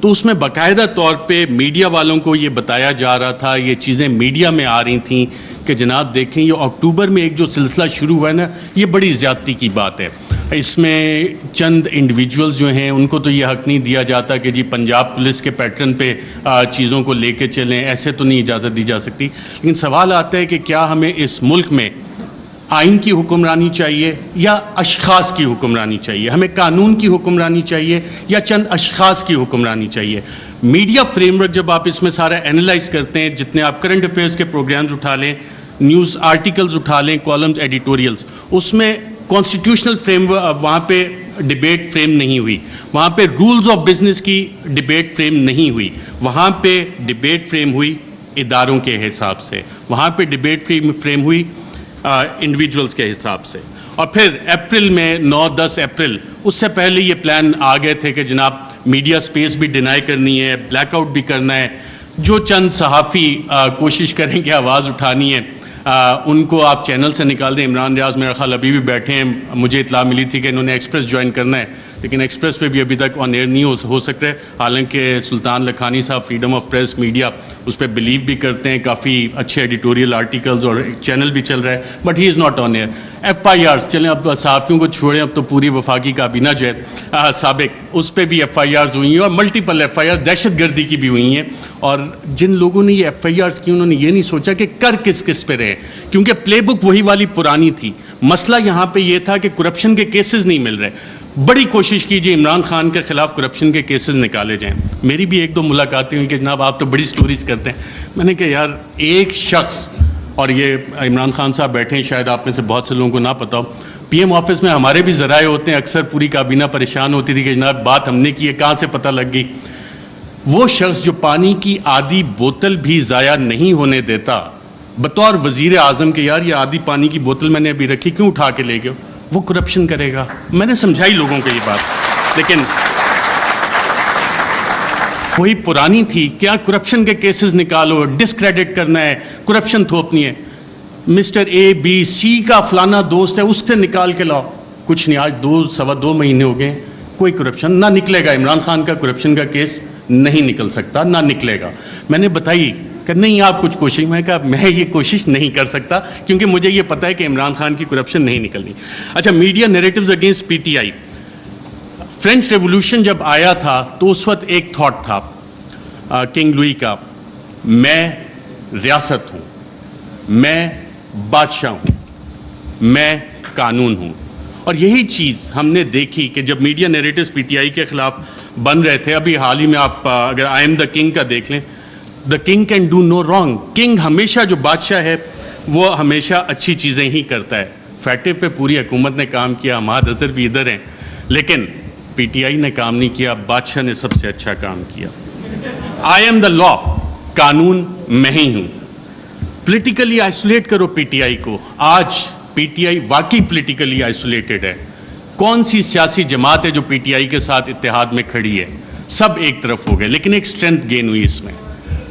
تو اس میں باقاعدہ طور پہ میڈیا والوں کو یہ بتایا جا رہا تھا, یہ چیزیں میڈیا میں آ رہی تھیں کہ جناب دیکھیں یہ اکتوبر میں ایک جو سلسلہ شروع ہوا ہے نا, یہ بڑی زیادتی کی بات ہے. اس میں چند انڈیویجولز جو ہیں ان کو تو یہ حق نہیں دیا جاتا کہ جی پنجاب پولیس کے پیٹرن پہ چیزوں کو لے کے چلیں, ایسے تو نہیں اجازت دی جا سکتی. لیکن سوال آتا ہے کہ کیا ہمیں اس ملک میں آئین کی حکمرانی چاہیے یا اشخاص کی حکمرانی چاہیے؟ ہمیں قانون کی حکمرانی چاہیے یا چند اشخاص کی حکمرانی چاہیے؟ میڈیا فریم ورک جب آپ اس میں سارا اینالائز کرتے ہیں, جتنے آپ کرنٹ افیئرس کے پروگرامز اٹھا لیں, نیوز آرٹیکلز اٹھا لیں, کالمز, ایڈیٹوریلز, اس میں کانسٹیٹیوشنل فریم وہاں پہ ڈبیٹ فریم نہیں ہوئی, وہاں پہ رولز آف بزنس کی ڈبیٹ فریم نہیں ہوئی, وہاں پہ ڈبیٹ فریم ہوئی اداروں کے حساب سے, وہاں پہ ڈبیٹ فریم ہوئی انڈیویجولز کے حساب سے. اور پھر اپریل میں 9-10 اپریل, اس سے پہلے یہ پلان آ گئے تھے کہ جناب میڈیا سپیس بھی ڈینائی کرنی ہے, بلیک آؤٹ بھی کرنا ہے, جو چند صحافی کوشش کریں کہ آواز اٹھانی ہے ان کو آپ چینل سے نکال دیں. عمران ریاض میرا خیال ابھی بھی بیٹھے ہیں, مجھے اطلاع ملی تھی کہ انہوں نے ایکسپریس جوائن کرنا ہے, لیکن ایکسپریس پہ بھی ابھی تک آن ایئر نہیں ہو سکتا ہے. حالانکہ سلطان لکھانی صاحب فریڈم آف پریس میڈیا اس پہ بلیو بھی کرتے ہیں, کافی اچھے ایڈیٹوریل آرٹیکلز اور چینل بھی چل رہا ہے, but he is not on air. FIRs چلیں, اب صحافیوں کو چھوڑیں, اب تو پوری وفاقی کابینہ جو ہے سابق, اس پہ بھی FIRs ہوئی ہیں اور ملٹیپل FIRs دہشت گردی کی بھی ہوئی ہیں. اور جن لوگوں نے یہ FIRs کی انہوں نے یہ نہیں سوچا کہ کر کس پہ رہے, کیونکہ پلے بک وہی والی پرانی تھی. مسئلہ یہاں پہ یہ تھا کہ کرپشن کے کیسز نہیں مل رہے. بڑی کوشش کیجیے عمران خان کے خلاف کرپشن کے کیسز نکالے جائیں. میری بھی 1-2 ملاقاتیں ہوئی کہ جناب آپ تو بڑی سٹوریز کرتے ہیں. میں نے کہا یار ایک شخص, اور یہ عمران خان صاحب بیٹھے ہیں, شاید آپ میں سے بہت سے لوگوں کو نہ پتہ ہو, PM آفس میں ہمارے بھی ذرائع ہوتے ہیں, اکثر پوری کابینہ پریشان ہوتی تھی کہ جناب بات ہم نے کی ہے, کہاں سے پتہ لگ گئی. وہ شخص جو پانی کی آدھی بوتل بھی ضائع نہیں ہونے دیتا بطور وزیر اعظم کہ یار یہ آدھی پانی کی بوتل میں نے ابھی رکھی, کیوں اٹھا کے لے گئے, وہ کرپشن کرے گا. میں نے سمجھائی لوگوں کو یہ بات, لیکن وہی پرانی تھی. کیا کرپشن کے کیسز نکالو, ڈسکریڈٹ کرنا ہے, کرپشن تھوپنی ہے. مسٹر ABC کا فلانا دوست ہے, اس سے نکال کے لاؤ, کچھ نہیں. آج 2-2.25 مہینے ہو گئے, کوئی کرپشن نہ نکلے گا. عمران خان کا کرپشن کا کیس نہیں نکل سکتا, نہ نکلے گا. میں نے بتائی کہ نہیں آپ کچھ کوشش, میں کہا میں یہ کوشش نہیں کر سکتا کیونکہ مجھے یہ پتہ ہے کہ عمران خان کی کرپشن نہیں نکلنی. اچھا, media narratives against PTI. French revolution جب آیا تھا تو اس وقت ایک تھاٹ تھا کنگ لوئی کا, میں ریاست ہوں, میں بادشاہ ہوں, میں قانون ہوں. اور یہی چیز ہم نے دیکھی کہ جب میڈیا نیریٹیوز PTI کے خلاف بن رہے تھے. ابھی حال ہی میں آپ اگر آئی ایم دا کنگ کا دیکھ لیں, the king can do no wrong. King ہمیشہ, جو بادشاہ ہے وہ ہمیشہ اچھی چیزیں ہی کرتا ہے. فیٹو پہ پوری حکومت نے کام کیا, ہماد اظہر بھی ادھر ہیں, لیکن PTI نے کام نہیں کیا, بادشاہ نے سب سے اچھا کام کیا. آئی ایم دا لا, قانون میں ہی ہوں. پولیٹیکلی آئسولیٹ کرو PTI کو. آج PTI واقعی پولیٹیکلی آئسولیٹڈ ہے. کون سی سیاسی جماعت ہے جو PTI کے ساتھ اتحاد میں کھڑی ہے؟ سب ایک طرف ہو گئے, لیکن ایک اسٹرینتھ گین ہوئی اس میں.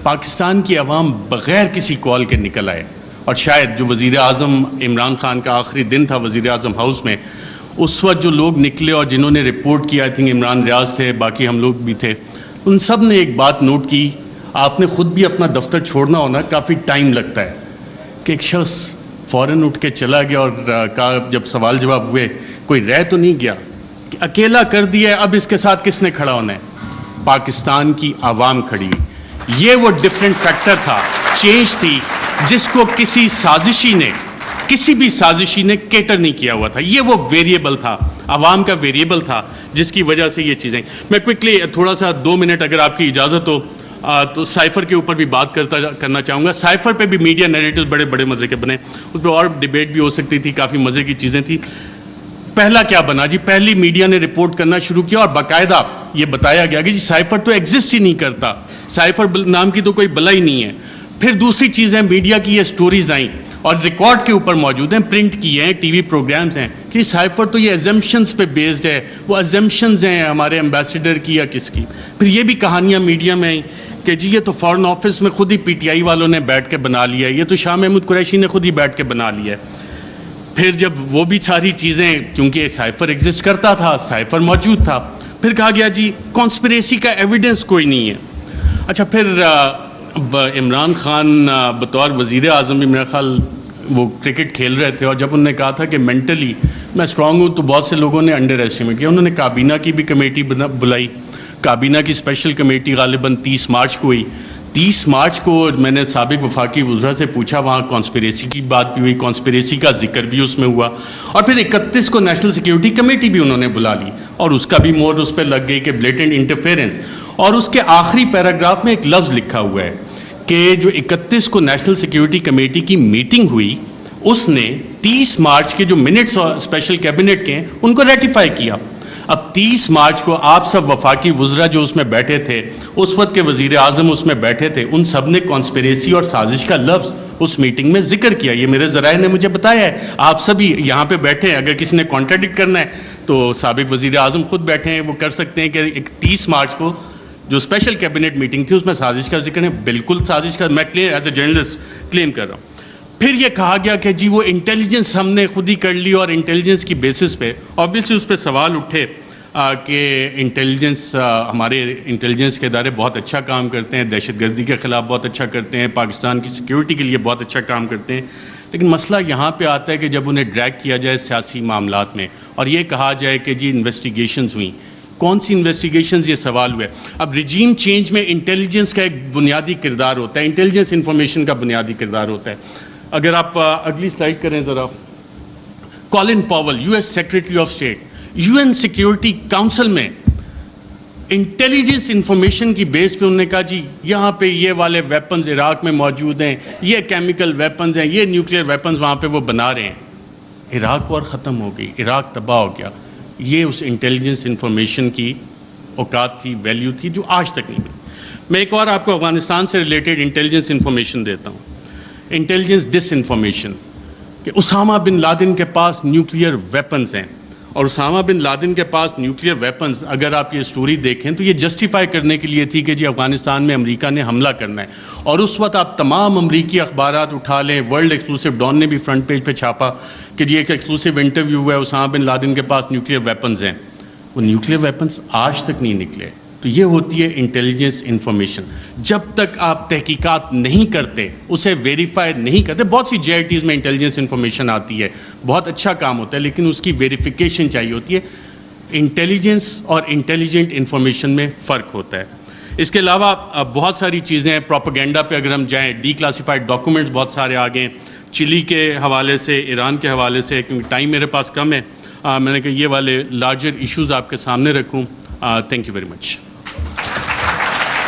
پاکستان کی عوام بغیر کسی کال کے نکل آئے, اور شاید جو وزیر اعظم عمران خان کا آخری دن تھا وزیر اعظم ہاؤس میں, اس وقت جو لوگ نکلے اور جنہوں نے رپورٹ کیا, آئی تھنک عمران ریاض تھے, باقی ہم لوگ بھی تھے, ان سب نے ایک بات نوٹ کی. آپ نے خود بھی اپنا دفتر چھوڑنا ہونا, کافی ٹائم لگتا ہے, کہ ایک شخص فوراً اٹھ کے چلا گیا اور کہا, جب سوال جواب ہوئے, کوئی رہ تو نہیں گیا, کہ اکیلا کر دیا ہے, اب اس کے ساتھ کس نے کھڑا ہونا ہے؟ پاکستان کی عوام کھڑی. یہ وہ ڈفرینٹ فیکٹر تھا, چینج تھی, جس کو کسی بھی سازشی نے کیٹر نہیں کیا ہوا تھا. یہ وہ ویریبل تھا, عوام کا ویریبل تھا, جس کی وجہ سے یہ چیزیں. میں کوئکلی تھوڑا سا 2 منٹ اگر آپ کی اجازت ہو تو سائفر کے اوپر بھی بات کرنا چاہوں گا. سائفر پہ بھی میڈیا نیریٹیو بڑے مزے کے بنے, اس پہ اور ڈیبیٹ بھی ہو سکتی تھی, کافی مزے کی چیزیں تھیں. پہلا کیا بنا جی, پہلی میڈیا نے رپورٹ کرنا شروع کیا اور باقاعدہ یہ بتایا گیا کہ جی سائفر تو ایگزسٹ ہی نہیں کرتا, سائفر نام کی تو کوئی بلا ہی نہیں ہے. پھر دوسری چیز ہے, میڈیا کی یہ سٹوریز آئیں اور ریکارڈ کے اوپر موجود ہیں, پرنٹ کی ہیں, ٹی وی پروگرامز ہیں, کہ سائفر تو یہ ایزمپشنز پہ بیسڈ ہے. وہ ایزمپشنز ہیں ہمارے ایمبیسڈر کی یا کس کی. پھر یہ بھی کہانیاں میڈیا میں آئیں کہ جی یہ تو فارن آفس میں خود ہی PTI والوں نے بیٹھ کے بنا لیا ہے, یہ تو شاہ محمود قریشی نے خود ہی بیٹھ کے بنا لیا ہے. پھر جب وہ بھی ساری چیزیں, کیونکہ سائفر ایگزسٹ کرتا تھا, سائفر موجود تھا, پھر کہا گیا جی کانسپریسی کا ایویڈنس کوئی نہیں ہے. اچھا پھر عمران خان بطور وزیر اعظم بھی میرا خیال وہ کرکٹ کھیل رہے تھے, اور جب انہوں نے کہا تھا کہ مینٹلی میں اسٹرانگ ہوں, تو بہت سے لوگوں نے انڈر ایسٹیمیٹ کیا. انہوں نے کابینہ کی بھی کمیٹی بلائی, کابینہ کی اسپیشل کمیٹی غالباً 30 مارچ کو ہوئی. 30 مارچ کو میں نے سابق وفاقی وزراء سے پوچھا, وہاں کانسپریسی کی بات بھی ہوئی, کانسپریسی کا ذکر بھی اس میں ہوا, اور پھر 31 کو نیشنل سیکیورٹی کمیٹی بھی انہوں نے بلا لی, اور اس کا بھی مور اس پہ لگ گئی کہ بلیٹنٹ انٹرفیرنس. اور اس کے آخری پیراگراف میں ایک لفظ لکھا ہوا ہے کہ جو 31 کو نیشنل سیکیورٹی کمیٹی کی میٹنگ ہوئی, اس نے 30 مارچ کے جو منٹس اسپیشل کیبنٹ کے ہیں ان کو ریٹیفائی کیا. اب 30 مارچ کو آپ سب وفاقی وزراء جو اس میں بیٹھے تھے, اس وقت کے وزیر اعظم اس میں بیٹھے تھے, ان سب نے کانسپریسی اور سازش کا لفظ اس میٹنگ میں ذکر کیا. یہ میرے ذرائع نے مجھے بتایا ہے, آپ سبھی یہاں پہ بیٹھے ہیں, اگر کسی نے کانٹراڈکٹ کرنا ہے تو سابق وزیر اعظم خود بیٹھے ہیں, وہ کر سکتے ہیں کہ 30 مارچ کو جو اسپیشل کیبنٹ میٹنگ تھی اس میں سازش کا ذکر ہے. بالکل سازش کا میں ایز اے جرنلسٹ کلیم کر رہا ہوں. پھر یہ کہا گیا کہ جی وہ انٹیلیجنس ہم نے خود ہی کر لی, اور انٹیلیجنس کی بیسس پہ آبویسلی اس پہ سوال اٹھے کہ انٹیلیجنس, ہمارے انٹیلیجنس کے ادارے بہت اچھا کام کرتے ہیں, دہشت گردی کے خلاف بہت اچھا کرتے ہیں, پاکستان کی سیکیورٹی کے لیے بہت اچھا کام کرتے ہیں. لیکن مسئلہ یہاں پہ آتا ہے کہ جب انہیں ڈریگ کیا جائے سیاسی معاملات میں, اور یہ کہا جائے کہ جی انویسٹیگیشنز ہوئیں, کون سی انویسٹیگیشنز, یہ سوال ہوا ہے. اب رجیم چینج میں انٹیلیجنس کا ایک بنیادی کردار ہوتا ہے, انٹیلیجنس انفارمیشن کا بنیادی کردار ہوتا ہے. اگر آپ اگلی سلائڈ کریں ذرا, colon Powell US secretary of state, UN security council میں انٹیلیجنس انفارمیشن کی بیس پہ انہوں نے کہا جی یہاں پہ یہ والے ویپنز عراق میں موجود ہیں, یہ کیمیکل ویپنز ہیں, یہ نیوکلیئر ویپنز وہاں پہ وہ بنا رہے ہیں. عراق وار ختم ہو گئی, عراق تباہ ہو گیا. یہ اس انٹیلیجنس انفارمیشن کی اوقات تھی, ویلیو تھی, جو آج تک نہیں ملی. میں ایک اور آپ کو افغانستان سے ریلیٹڈ انٹیلیجنس انفارمیشن دیتا ہوں. انٹیلیجنس ڈس انفارمیشن کہ اسامہ بن لادن کے پاس نیوکلیئر ویپنز ہیں, اور اسامہ بن لادن کے پاس نیوکلیئر ویپنز, اگر آپ یہ سٹوری دیکھیں تو یہ جسٹیفائی کرنے کے لیے تھی کہ جی افغانستان میں امریکہ نے حملہ کرنا ہے. اور اس وقت آپ تمام امریکی اخبارات اٹھا لیں, ورلڈ ایکسکلوسیو ڈان نے بھی فرنٹ پیج پہ چھاپا کہ جی ایک ایکسکلوسیو انٹرویو ہوا ہے, اسامہ بن لادن کے پاس نیوکلیئر ویپنز ہیں. وہ نیوکلیئر ویپنز آج تک نہیں نکلے. تو یہ ہوتی ہے انٹیلیجنس انفارمیشن. جب تک آپ تحقیقات نہیں کرتے, اسے ویریفائی نہیں کرتے, بہت سی JITs میں انٹیلیجنس انفارمیشن آتی ہے, بہت اچھا کام ہوتا ہے, لیکن اس کی ویریفیکیشن چاہیے ہوتی ہے. انٹیلیجنس اور انٹیلیجنٹ انفارمیشن میں فرق ہوتا ہے. اس کے علاوہ بہت ساری چیزیں ہیں. پروپیگنڈا پہ اگر ہم جائیں, ڈی کلاسیفائڈ ڈاکومنٹس بہت سارے آ گئے, چلی کے حوالے سے, ایران کے حوالے سے, کیونکہ ٹائم میرے پاس کم ہے, میں نے کہا یہ والے لارجر ایشوز آپ کے سامنے رکھوں. Thank you very much.